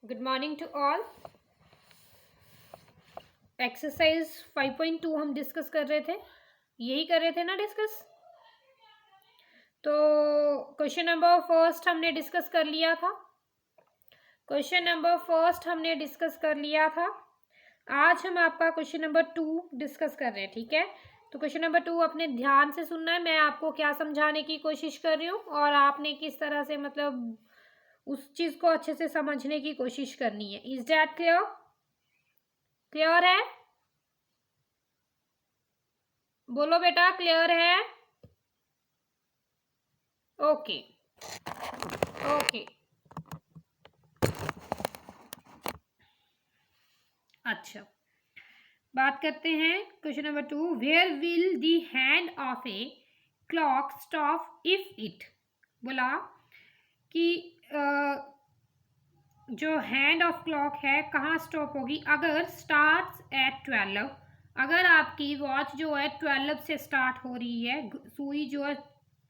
Good morning to all. Exercise 5.2 हम discuss कर रहे थे, यही कर रहे थे ना डिस्कस। तो क्वेश्चन नंबर फर्स्ट हमने डिस्कस कर लिया था। आज हम आपका क्वेश्चन नंबर 2 डिस्कस कर रहे हैं, ठीक है। तो क्वेश्चन नंबर 2 अपने ध्यान से सुनना है, मैं आपको क्या समझाने की कोशिश कर रही हूँ और आपने किस तरह से मतलब उस चीज को अच्छे से समझने की कोशिश करनी है। Is that clear? क्लियर है? बोलो बेटा, क्लियर है? ओके ओके, अच्छा बात करते हैं question number 2। Where will the hand of a clock stop if it, बोला कि जो हैंड ऑफ क्लॉक है कहाँ स्टॉप होगी अगर स्टार्ट्स एट 12। अगर आपकी वॉच जो है 12 से स्टार्ट हो रही है, सुई जो है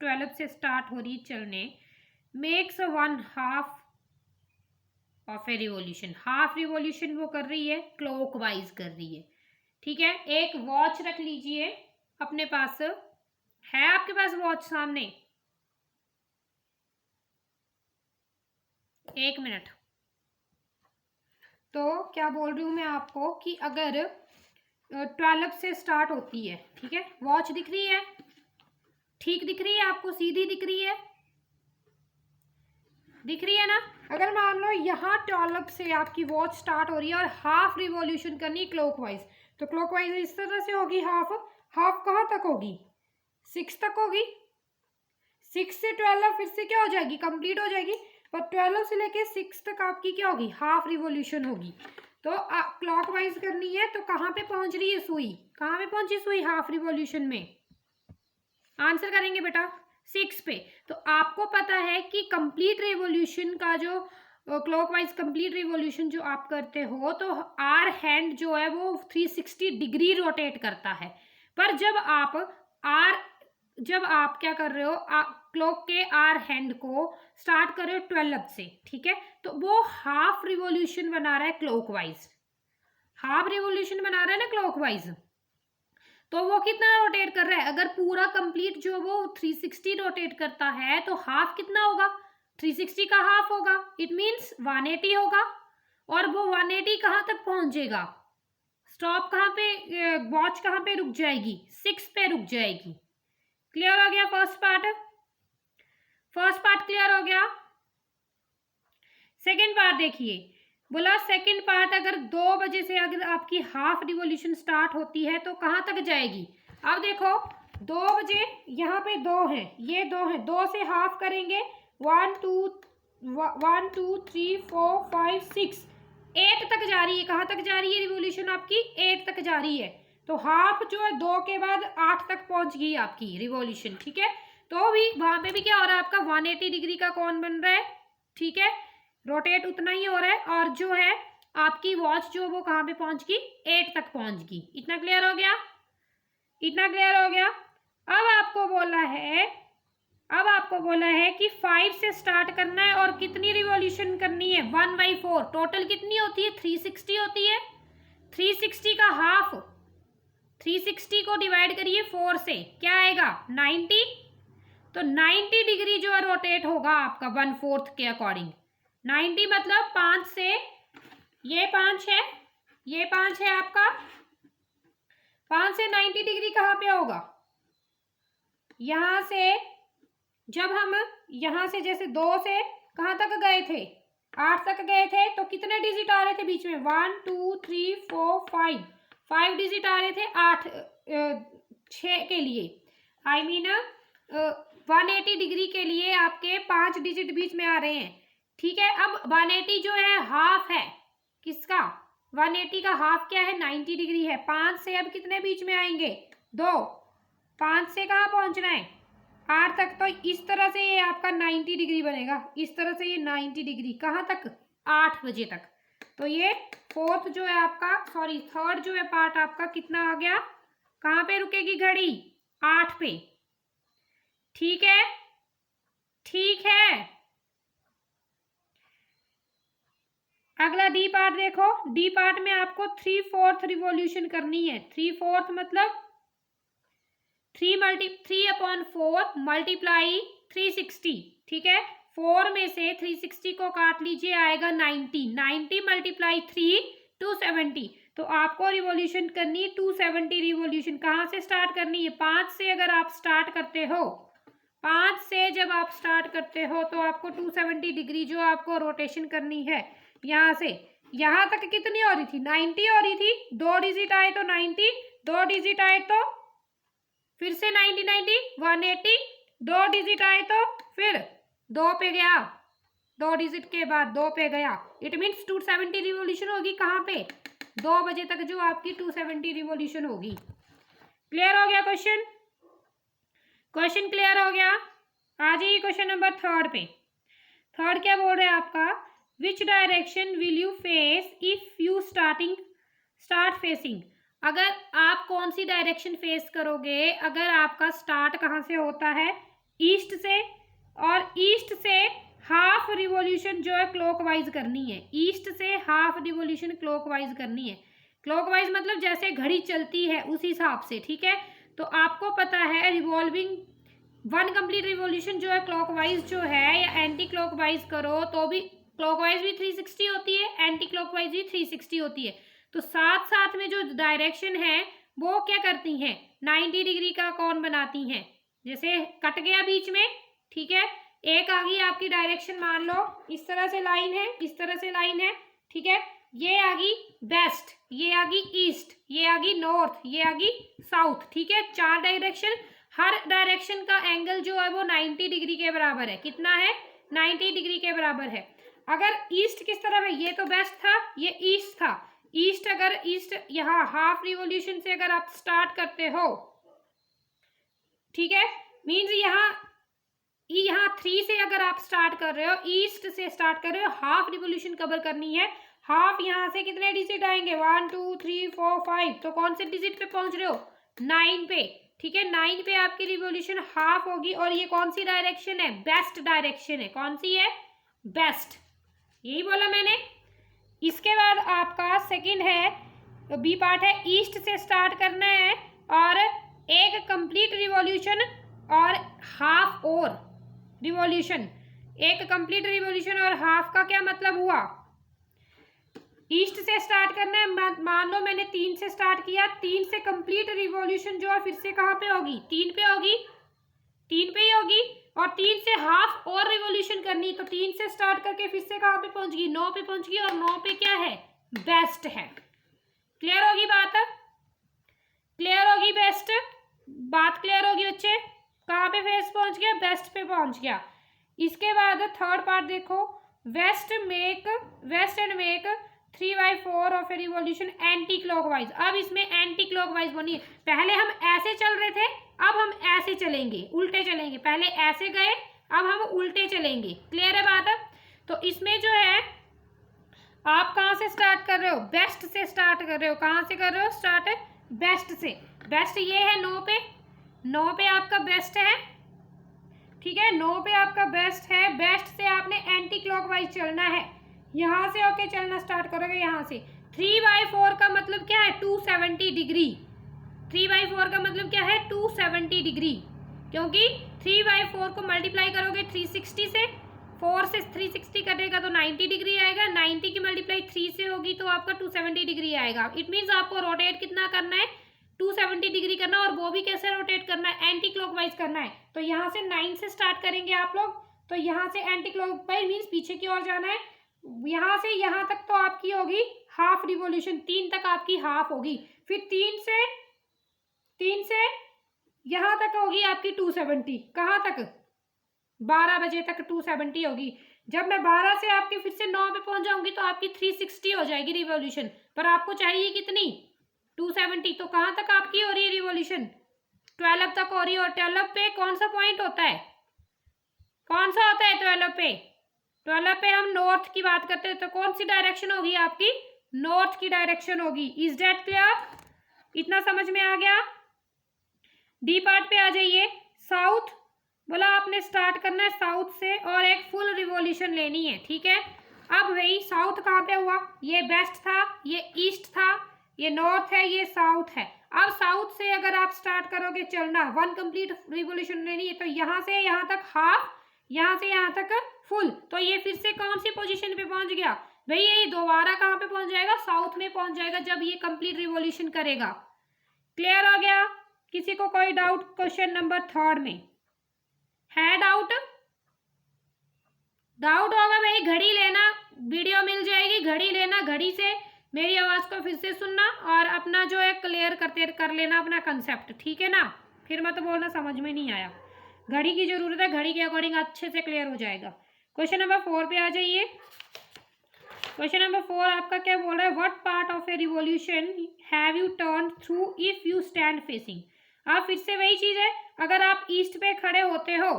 12 से स्टार्ट हो रही है चलने, makes 1/2 of a revolution. Half revolution वो कर रही है, क्लॉक वाइज कर रही है, ठीक है। एक वॉच रख लीजिए अपने पास, है आपके पास वॉच सामने? एक मिनट। तो क्या बोल रही हूं मैं आपको कि अगर 12 से स्टार्ट होती है, ठीक है, वॉच दिख रही है, ठीक दिख रही है आपको, सीधी दिख रही है, दिख रही है ना। अगर मान लो यहाँ 12 से आपकी वॉच स्टार्ट हो रही है और हाफ रिवॉल्यूशन करनी है क्लॉकवाइज, तो क्लॉकवाइज इस तरह से होगी, हाफ हाफ कहाँ तक होगी? 6 तक होगी। 6 से 12 फिर से क्या हो जाएगी? कंप्लीट हो जाएगी। और 12 से लेके 6 तक आपकी क्या होगी? हाफ रिवॉल्यूशन होगी। तो क्लॉकवाइज करनी है तो कहाँ पे पहुंच रही है सुई? कहाँ पे पहुंची सुई हाफ रिवॉल्यूशन में? आंसर करेंगे बेटा 6 पे। तो आपको पता है कि कंप्लीट रिवॉल्यूशन का जो क्लॉकवाइज कंप्लीट रिवॉल्यूशन जो आप करते हो तो आर हैंड जो है वो 360 डिग्री रोटेट करता है। पर जब आप क्या कर रहे हो, क्लॉक के आर हैंड को स्टार्ट कर रहे हो 12 से, ठीक है, तो वो हाफ रिवॉल्यूशन बना रहा है क्लॉकवाइज, हाफ रिवॉल्यूशन बना रहा है ना क्लॉकवाइज। तो वो कितना रोटेट कर रहा है? अगर पूरा कंप्लीट जो वो 360 रोटेट करता है तो हाफ कितना होगा? 360 का हाफ होगा, इट मीन्स 180 होगा। और वो 180 कहाँ तक पहुंचेगा? स्टॉप कहाँ पे, वॉच कहाँ पे रुक जाएगी? 6 पे रुक जाएगी। क्लियर हो गया first part? First part clear हो गया। सेकेंड पार्ट देखिए, बोला सेकेंड पार्ट अगर 2 बजे से अगर आपकी हाफ रिवॉल्यूशन स्टार्ट होती है तो कहाँ तक जाएगी? अब देखो 2 बजे, यहाँ पे 2 है, ये 2 है, 2 से हाफ करेंगे 1 2 3 4 5 6 8 तक जा रही है। कहाँ तक जा रही है रिवॉल्यूशन आपकी? 8 तक जा रही है। तो हाफ जो है 2 के बाद 8 तक पहुंच गई आपकी रिवॉल्यूशन, ठीक है। तो भी वहां पे भी क्या हो रहा है आपका? 180 डिग्री का कौन बन रहा है, ठीक है, रोटेट उतना ही हो रहा है। और जो है आपकी वॉच जो वो कहाँ पे पहुंच गई? 8 तक पहुंच गई। इतना क्लियर हो गया? इतना क्लियर हो गया। अब आपको बोला है कि 5 से स्टार्ट करना है और कितनी रिवॉल्यूशन करनी है? 1/4। टोटल कितनी होती है? 360 होती है। 360 का हाफ, 360 को डिवाइड करिए 4 से, क्या आएगा? 90। तो 90 डिग्री जो है रोटेट होगा आपका 1/4 के अकॉर्डिंग। 90 मतलब 5 से, ये 5 है, ये 5 है आपका, 5 से 90 डिग्री कहाँ पे होगा? यहां से जब हम यहां से जैसे 2 से कहाँ तक गए थे? 8 तक गए थे, तो कितने डिजिट आ रहे थे बीच में? 1 2 3 4 5 डिजिट आ रहे थे 8 6 के लिए, आई मीन 180 डिग्री के लिए आपके 5 डिजिट बीच में आ रहे हैं, ठीक है। अब 180 जो है हाफ है किसका? 180 का हाफ क्या है? 90 डिग्री है। 5 से अब कितने बीच में आएंगे? 2। 5 से कहाँ पहुंचना है? 8 तक। तो इस तरह से ये आपका 90 डिग्री बनेगा, इस तरह से ये 90 डिग्री कहाँ तक? 8 बजे तक। तो ये फोर्थ जो है आपका, सॉरी थर्ड जो है पार्ट आपका कितना आ गया? कहाँ पे रुकेगी घड़ी? 8 पे, ठीक है, ठीक है। अगला डी पार्ट देखो, डी पार्ट में आपको 3/4 रिवॉल्यूशन करनी है। 3/4 मतलब 3/4 मल्टीप्लाई 360, ठीक है। 4 में से 360 को काट लीजिए, आएगा 90। 90 मल्टीप्लाई 3 270। तो आपको रिवॉल्यूशन करनी है 270 रिवॉल्यूशन। कहाँ से स्टार्ट करनी है? 5 से अगर आप स्टार्ट करते हो, 5 से जब आप स्टार्ट करते हो तो आपको 270 डिग्री जो आपको रोटेशन करनी है। यहाँ से यहाँ तक कितनी हो रही थी? 90 हो रही थी। 2 डिजिट आए तो 90, 2 डिजिट आए तो फिर से 90 90 180, 2 डिजिट आए तो फिर 2 पे गया, 2 डिजिट के बाद 2 पे गया। इट मीन्स 270 रिवॉल्यूशन होगी कहाँ पे? 2 बजे तक जो आपकी 270 रिवॉल्यूशन होगी। क्लियर हो गया क्वेश्चन? क्वेश्चन क्लियर हो गया? आ जाइए क्वेश्चन नंबर 3 पे। 3 क्या बोल रहे हैं आपका? Which direction will you face if you start facing. अगर आप कौन सी डायरेक्शन फेस करोगे? अगर आपका स्टार्ट कहाँ से होता है? ईस्ट से, और ईस्ट से हाफ रिवॉल्यूशन जो है क्लॉकवाइज करनी है। ईस्ट से हाफ रिवॉल्यूशन क्लॉकवाइज करनी है। क्लॉकवाइज मतलब जैसे घड़ी चलती है उस हिसाब से, ठीक है। तो आपको पता है रिवॉल्विंग 1 कंप्लीट रिवॉल्यूशन जो है क्लॉकवाइज जो है, या एंटी क्लॉकवाइज करो तो भी क्लॉकवाइज भी 360 होती है, एंटी क्लॉकवाइज भी 360 होती है। तो साथ साथ में जो डायरेक्शन है वो क्या करती हैं? 90 डिग्री का कोण बनाती हैं। जैसे कट गया बीच में, ठीक है, एक आ गई आपकी डायरेक्शन, मान लो इस तरह से लाइन है, इस तरह से लाइन है, ठीक है। ये आ गई वेस्ट, ये आ गई ईस्ट, ये आ गई नॉर्थ, ये आ गई साउथ, ठीक है। 4 डायरेक्शन, हर डायरेक्शन का एंगल जो है वो 90 डिग्री के बराबर है। कितना है? 90 डिग्री के बराबर है। अगर ईस्ट किस तरफ है? ये तो वेस्ट था, ये ईस्ट था। ईस्ट, अगर ईस्ट यहाँ हाफ रिवॉल्यूशन से अगर आप स्टार्ट करते हो, ठीक है, मीन्स यहाँ 3 से अगर आप स्टार्ट कर रहे हो, ईस्ट से स्टार्ट कर रहे हो, हाफ रिवॉल्यूशन कवर करनी है। हाफ यहाँ से कितने डिजिट आएंगे? 1 2 3 4 5। तो कौन से डिजिट पे पहुंच रहे हो? 9 पे, ठीक है। 9 पे आपकी रिवॉल्यूशन हाफ होगी। और ये कौन सी डायरेक्शन है? बेस्ट डायरेक्शन है। कौन सी है? बेस्ट, यही बोला मैंने। इसके बाद आपका सेकंड है, बी पार्ट है, ईस्ट से स्टार्ट करना है और एक कंप्लीट रिवॉल्यूशन और हाफ और रिवॉल्यूशन। एक कंप्लीट रिवॉल्यूशन और हाफ का क्या मतलब हुआ? ईस्ट से स्टार्ट करना है, मान लो मैंने 3 से स्टार्ट किया, 3 से कंप्लीट रिवॉल्यूशन जो है फिर से कहाँ पे होगी? 3 पे होगी, 3 पे ही होगी। और 3 से हाफ और रिवॉल्यूशन करनी, तो 3 से स्टार्ट करके फिर से कहाँ पे पहुंच गई? 9 पे पहुंच गई। और 9 पे क्या है? बेस्ट है। क्लियर होगी बात? क्लियर होगी? बेस्ट बात क्लियर होगी बच्चे? कहाँ पे फेस पहुंच गया? बेस्ट पे पहुंच गया। इसके बाद 3rd पार्ट देखो, west and make 3/4 of a revolution anti clockwise. अब इसमें एंटी क्लॉकवाइज बनी है। पहले हम ऐसे चल रहे थे, अब हम ऐसे चलेंगे, उल्टे चलेंगे। पहले ऐसे गए, अब हम उल्टे चलेंगे। क्लियर है बात? तो इसमें जो है आप कहाँ से स्टार्ट कर रहे हो? बेस्ट से स्टार्ट कर रहे हो। कहाँ से कर रहे हो स्टार्ट? बेस्ट से। बेस्ट ये है 9 पे, 9 पे आपका बेस्ट है, ठीक है। 9 पे आपका बेस्ट है। बेस्ट से आपने एंटी क्लॉकवाइज चलना है। यहाँ से होके चलना स्टार्ट करोगे, यहाँ से। 3/4 का मतलब क्या है? 270 डिग्री। 3/4 का मतलब क्या है? 270 डिग्री, क्योंकि 3/4 को मल्टीप्लाई करोगे 360 से, 4 से 360 कटेगा तो 90 डिग्री आएगा। 90 की मल्टीप्लाई 3 से होगी तो आपका 270 डिग्री आएगा। इट मीन्स आपको रोटेट कितना करना है? 270 डिग्री करना। और वो भी कैसे रोटेट करना है? एंटी क्लॉकवाइज करना है। तो यहाँ से 9 से स्टार्ट करेंगे आप लोग, तो यहाँ से एंटी क्लॉकवाइज मीन्स पीछे की ओर जाना है। यहाँ से यहाँ तक तो आपकी होगी हाफ रिवॉल्यूशन, 3 तक आपकी हाफ होगी। फिर 3 से यहाँ तक होगी आपकी 270। कहाँ तक? 12 बजे तक 270 होगी। जब मैं 12 से आपके फिर से 9 पे पहुंच जाऊंगी तो आपकी 360 हो जाएगी रिवॉल्यूशन। पर आपको चाहिए कितनी? 270। तो कहाँ तक आपकी हो रही है रिवॉल्यूशन? 12 तक हो रही है। और 12 पे कौन सा पॉइंट होता है? कौन सा होता है 12 पे? 12 पे हम नॉर्थ की बात करते हैं। तो कौन सी डायरेक्शन होगी आपकी? नॉर्थ की डायरेक्शन होगी। Is that clear? इतना समझ में आ गया? डी पार्ट पे आ जाइए। साउथ बोला आपने स्टार्ट करना है साउथ से और एक फुल रिवॉल्यूशन लेनी है, ठीक है। अब भाई साउथ कहाँ पे हुआ, ये वेस्ट था, ये ईस्ट था, ये नॉर्थ है, ये साउथ है। अब साउथ से अगर आप स्टार्ट करोगे चलना, वन कंप्लीट रिवॉल्यूशन नहीं है, तो यहाँ से यहाँ तक हाफ, यहाँ से यहाँ तक फुल, तो ये फिर से कौन सी पोजीशन पे पहुंच गया भाई, ये दोबारा कहाँ पे पहुंच जाएगा, साउथ में पहुंच जाएगा जब ये कंप्लीट रिवॉल्यूशन करेगा। क्लियर हो गया? किसी को कोई डाउट क्वेश्चन नंबर 3 में है? डाउट होगा भाई, घड़ी लेना, वीडियो मिल जाएगी, घड़ी लेना, घड़ी से मेरी आवाज को फिर से सुनना और अपना जो है क्लियर कर लेना अपना कंसेप्ट, ठीक है ना? फिर मत बोलना समझ में नहीं आया, घड़ी की जरूरत है, घड़ी के अकॉर्डिंग अच्छे से क्लियर हो जाएगा। क्वेश्चन नंबर 4 पे आ जाइए। क्वेश्चन नंबर 4 आपका क्या बोल रहा है, what part of a revolution have U turn through if you stand facing. आप फिर से वही चीज है, अगर आप ईस्ट पे खड़े होते हो,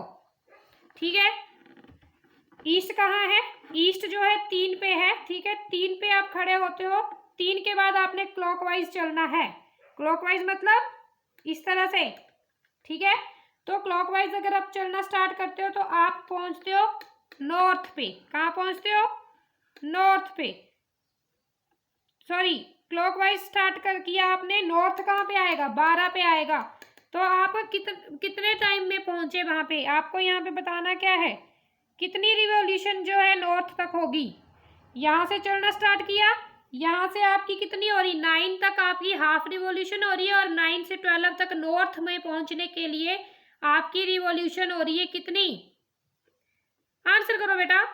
ठीक है, ईस्ट कहाँ है, ईस्ट जो है 3 पे है, ठीक है, 3 पे आप खड़े होते हो, 3 के बाद आपने क्लॉकवाइज चलना है। क्लॉकवाइज मतलब इस तरह से, ठीक है, तो क्लॉकवाइज अगर आप चलना स्टार्ट करते हो तो आप पहुंचते हो नॉर्थ पे। कहाँ पहुंचते हो? नॉर्थ पे, सॉरी, क्लॉकवाइज स्टार्ट कर किया आपने, नॉर्थ कहाँ पे आएगा, 12 पे आएगा। तो आप कितने टाइम में पहुंचे वहां पे, आपको यहाँ पे बताना क्या है, कितनी रिवॉल्यूशन जो है नॉर्थ तक होगी। यहाँ से चलना स्टार्ट किया, यहाँ से आपकी कितनी हो रही, 9 तक आपकी हाफ रिवॉल्यूशन हो रही है, और 9 से 12 तक नॉर्थ में पहुंचने के लिए आपकी रिवॉल्यूशन हो रही है कितनी? आंसर करो बेटा,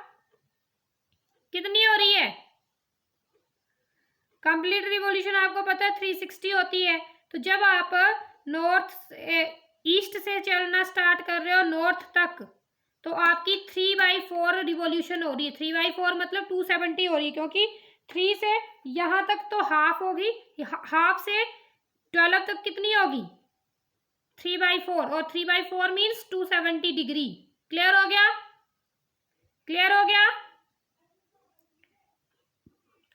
कितनी हो रही है? कंप्लीट रिवॉल्यूशन आपको पता है 360 होती है। तो जब आप नॉर्थ ईस्ट से चलना स्टार्ट कर रहे हो नॉर्थ तक, तो आपकी 3/4 रिवॉल्यूशन हो रही है। 3/4 मतलब 270 हो रही है, क्योंकि 3 से यहाँ तक तो हाफ होगी, हाफ से 12 तक कितनी होगी, 3/4, और 3/4 मीन्स 270 डिग्री। क्लियर हो गया? क्लियर हो गया?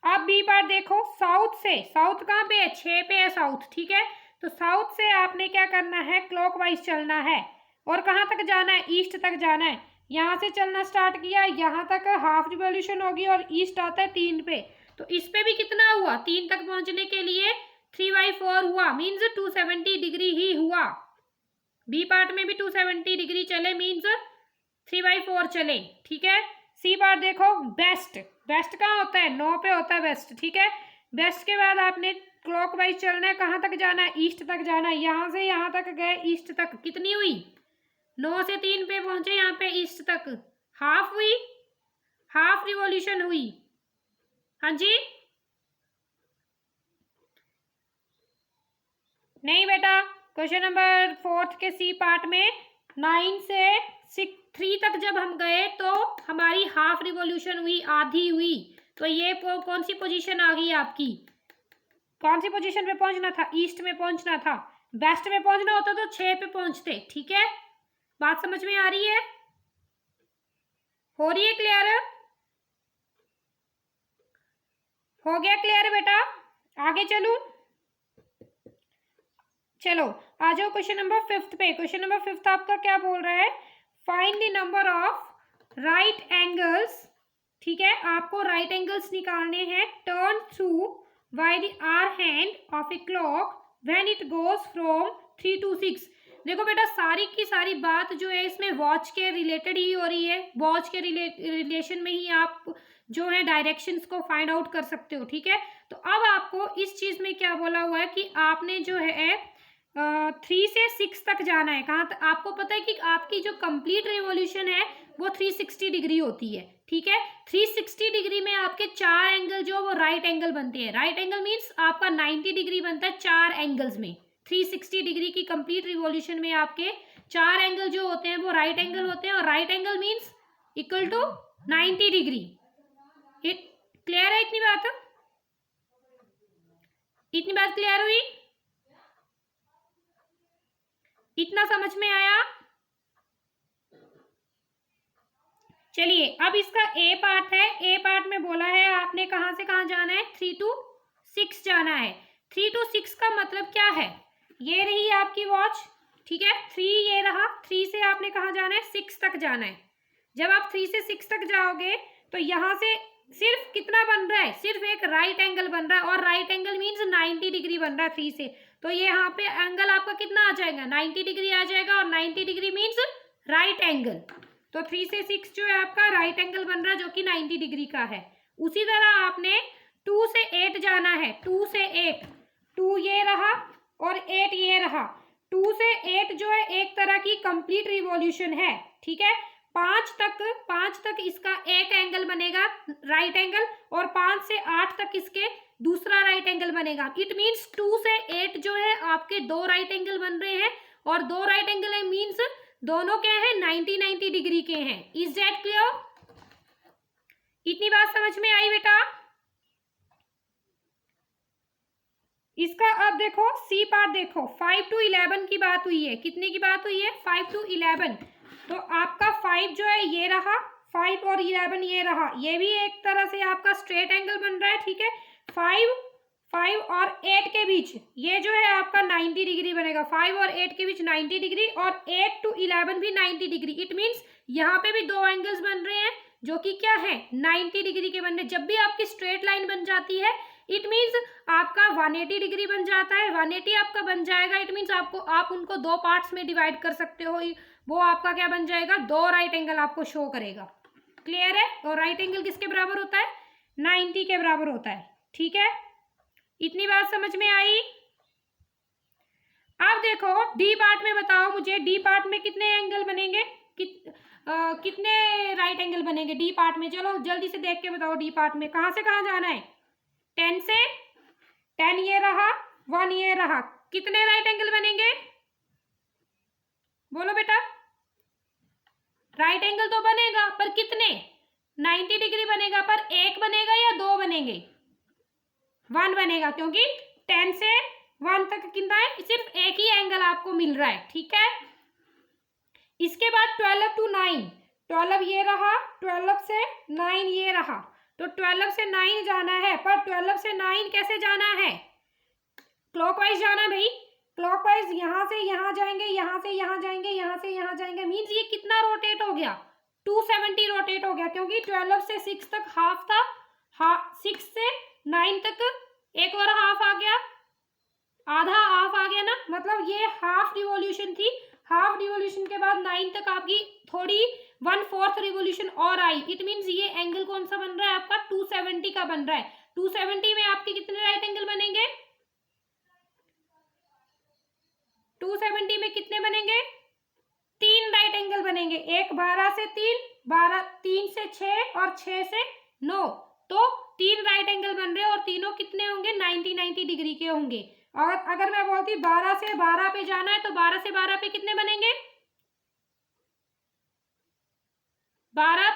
अब बी पार्ट देखो, साउथ से, साउथ कहाँ पे है, 6 पे है साउथ, ठीक है, तो साउथ से आपने क्या करना है, क्लॉकवाइज चलना है, और कहाँ तक जाना है, ईस्ट तक जाना है। यहाँ से चलना स्टार्ट किया, यहाँ तक हाफ रिवॉल्यूशन होगी, और ईस्ट आता है 3 पे, तो इस पे भी कितना हुआ, 3 तक पहुंचने के लिए 3/4 हुआ, मीन्स 270 डिग्री ही हुआ। बी पार्ट में भी 270 डिग्री चले, मीन्स 3/4 चले, ठीक है। सी पार्ट देखो, बेस्ट, बेस्ट कहाँ होता है, 9 पे होता है बेस्ट, ठीक है। बेस्ट के बाद आपने क्लॉकवाइज चलना है, कहाँ तक जाना है, ईस्ट तक जाना है। यहाँ से यहाँ तक गए, ईस्ट तक कितनी हुई, 9 से 3 पे पहुंचे, यहाँ पे ईस्ट तक हाफ हुई, हाफ रिवॉल्यूशन हुई। हाँ जी, नहीं बेटा, क्वेश्चन नंबर 4 के सी पार्ट में 9 से 3 तक जब हम गए तो हमारी हाफ रिवॉल्यूशन हुई, आधी हुई। तो ये कौन सी पोजीशन आ गई आपकी, कौन सी पोजीशन पे पहुंचना था, ईस्ट में पहुंचना था। वेस्ट में पहुंचना होता तो 6 पे पहुंचते, ठीक है। बात समझ में आ रही है, हो रही है क्लियर, हो गया क्लियर बेटा? आगे चलूं, चलो आ जाओ क्वेश्चन नंबर 5 पे। क्वेश्चन नंबर 5 आपका क्या बोल रहा है, find the number of right angles, ठीक है, आपको राइट एंगल्स निकालने हैं, turn through by the hour hand of a clock when it goes from 3 to 6। देखो बेटा, सारी की सारी बात जो है इसमें वॉच के रिलेटेड ही हो रही है, वॉच के रिलेशन में ही आप जो है डायरेक्शंस को फाइंड आउट कर सकते हो, ठीक है। तो अब आपको इस चीज में क्या बोला हुआ है कि आपने जो है 3 से 6 तक जाना है। कहाँ तक? आपको पता है कि आपकी जो कंप्लीट रिवॉल्यूशन है वो 360 डिग्री होती है, ठीक है। 360 डिग्री में आपके 4 एंगल जो वो राइट एंगल बनते हैं। राइट एंगल मीन्स आपका 90 डिग्री बनता है 4 एंगल्स में। 360 डिग्री की कंप्लीट रिवॉल्यूशन में आपके 4 एंगल जो होते हैं वो राइट एंगल होते हैं, और right angle means equal to 90 degree. Clear है इतनी बात? इतनी बात क्लियर हुई? इतना समझ में आया? चलिए अब इसका ए पार्ट है। ए पार्ट में बोला है आपने कहां से कहां जाना है, 3 to 6 जाना है। 3 to 6 का मतलब क्या है, ये रही आपकी वॉच, ठीक है, 3 ये रहा, 3 से आपने कहां जाना है, 6 तक जाना है। जब आप 3 से 6 तक जाओगे तो यहां से सिर्फ कितना बन रहा है, सिर्फ एक राइट एंगल बन रहा है, और राइट एंगल मीन्स 90 डिग्री बन रहा है 3 से। तो ये यहाँ पे एंगल आपका कितना आ जाएगा, 90 डिग्री आ जाएगा, और 90 डिग्री मीन्स राइट एंगल। तो 3 से 6 जो है आपका राइट एंगल बन रहा है जो कि 90 डिग्री का है। उसी तरह आपने 2 से 8 जाना है, 2 से 8, 2 ये रहा और 8 ये रहा। 2 से 8 जो है एक तरह की कंप्लीट रिवॉल्यूशन है, ठीक है। 5 तक इसका एक एंगल बनेगा राइट एंगल, और 5 से 8 तक इसके दूसरा राइट एंगल बनेगा। इट मीन्स 2 से 8 जो है आपके 2 राइट एंगल बन रहे हैं, और 2 राइट एंगल मीन्स दोनों क्या है, 90 डिग्री के हैं। Is that clear? इतनी बात समझ में आई बेटा? इसका अब देखो सी पार्ट देखो, 5 to 11 की बात हुई है। कितने की बात हुई है? 5 to 11। तो आपका 5 जो है ये रहा, 5 और 11 ये रहा, ये भी एक तरह से आपका स्ट्रेट एंगल बन रहा है, ठीक है। 5 और 8 के बीच ये जो है आपका 90 डिग्री बनेगा, 5 और 8 के बीच 90 डिग्री, और 8 to 11 भी 90 डिग्री। इट मीन्स यहाँ पे भी 2 एंगल्स बन रहे हैं जो कि क्या है, 90 डिग्री के बन रहे हैं। जब भी आपकी स्ट्रेट लाइन बन जाती है इट मीन्स आपका 180 डिग्री बन जाता है, 180 आपका बन जाएगा। इट मीन्स आप उनको 2 पार्ट्स में डिवाइड कर सकते हो, वो आपका क्या बन जाएगा, 2 राइट एंगल आपको शो करेगा। क्लियर है? और राइट एंगल किसके बराबर होता है, 90 के बराबर होता है, ठीक है। इतनी बात समझ में आई? अब देखो डी पार्ट में बताओ मुझे, डी पार्ट में कितने एंगल बनेंगे, कितने राइट एंगल बनेंगे डी पार्ट में? चलो जल्दी से देख के बताओ डी पार्ट में कहाँ से कहाँ जाना है। 10 से 10 ये रहा, 1 ये रहा, कितने राइट एंगल बनेंगे? बोलो बेटा। राइट एंगल तो बनेगा पर कितने, 90 डिग्री बनेगा, पर एक बनेगा या 2 बनेंगे? 1 बनेगा, क्योंकि 10 से 1 तक कितना है, सिर्फ एक ही एंगल आपको मिल रहा है, ठीक है। इसके बाद 12 to 9, 12 ये रहा, 12 से 9 ये रहा, तो 12 से 9 जाना है, पर 12 से 9 कैसे जाना है, क्लॉकवाइज जाना है भाई। क्लॉकवाइज यहाँ से यहाँ जाएंगे, यहाँ से यहाँ जाएंगे, यहाँ से यहाँ जाएंगे, मीन्स ये कितना रोटेट हो गया, 270 रोटेट हो गया, क्योंकि 12 से 6 तक हाफ था, 6 से 9 तक एक और हाफ आ गया, आधा हाफ आ गया ना, मतलब ये हाफ रिवॉल्यूशन थी। हाफ रिवॉल्यूशन के बाद 9 तक आपकी थोड़ी 1/4 रिवॉल्यूशन और आई। इट मीन्स ये एंगल कौन सा बन रहा है आपका, 270 का बन रहा है। 270 में आपके कितने राइट एंगल बनेंगे, 270 में कितने बनेंगे, 3 राइट एंगल बनेंगे। एक 12 से 3, 3 से 6 और 6 से 9, तो 3 राइट एंगल बन रहे हैं, और तीनों कितने होंगे, 90 डिग्री के होंगे। और अगर मैं बोलती 12 से 12 पे जाना है, तो 12 से 12 पे कितने बनेंगे, 12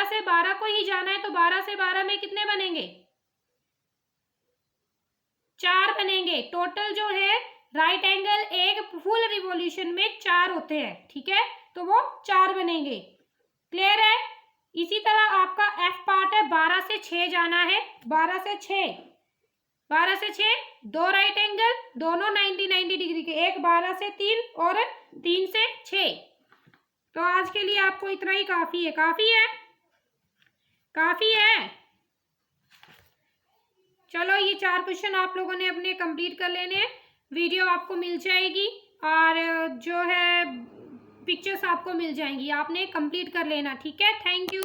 से 12 को ही जाना है, तो 12 से 12 में कितने बनेंगे, 4 बनेंगे। टोटल जो है राइट एंगल एक फुल रिवॉल्यूशन में 4 होते हैं, ठीक है, तो वो 4 बनेंगे। क्लियर है? इसी तरह आपका एफ पार्ट है, 12 से 6 जाना है, 12 से 6 2 राइट एंगल, दोनों 90 डिग्री के, एक 12 से 3 और 3 से 6। तो आज के लिए आपको इतना ही काफी है, काफी है। चलो ये 4 क्वेश्चन आप लोगों ने अपने कंप्लीट कर लेने हैं। वीडियो आपको मिल जाएगी और जो है पिक्चर्स आपको मिल जाएंगी, आपने कंप्लीट कर लेना, ठीक है। Thank you.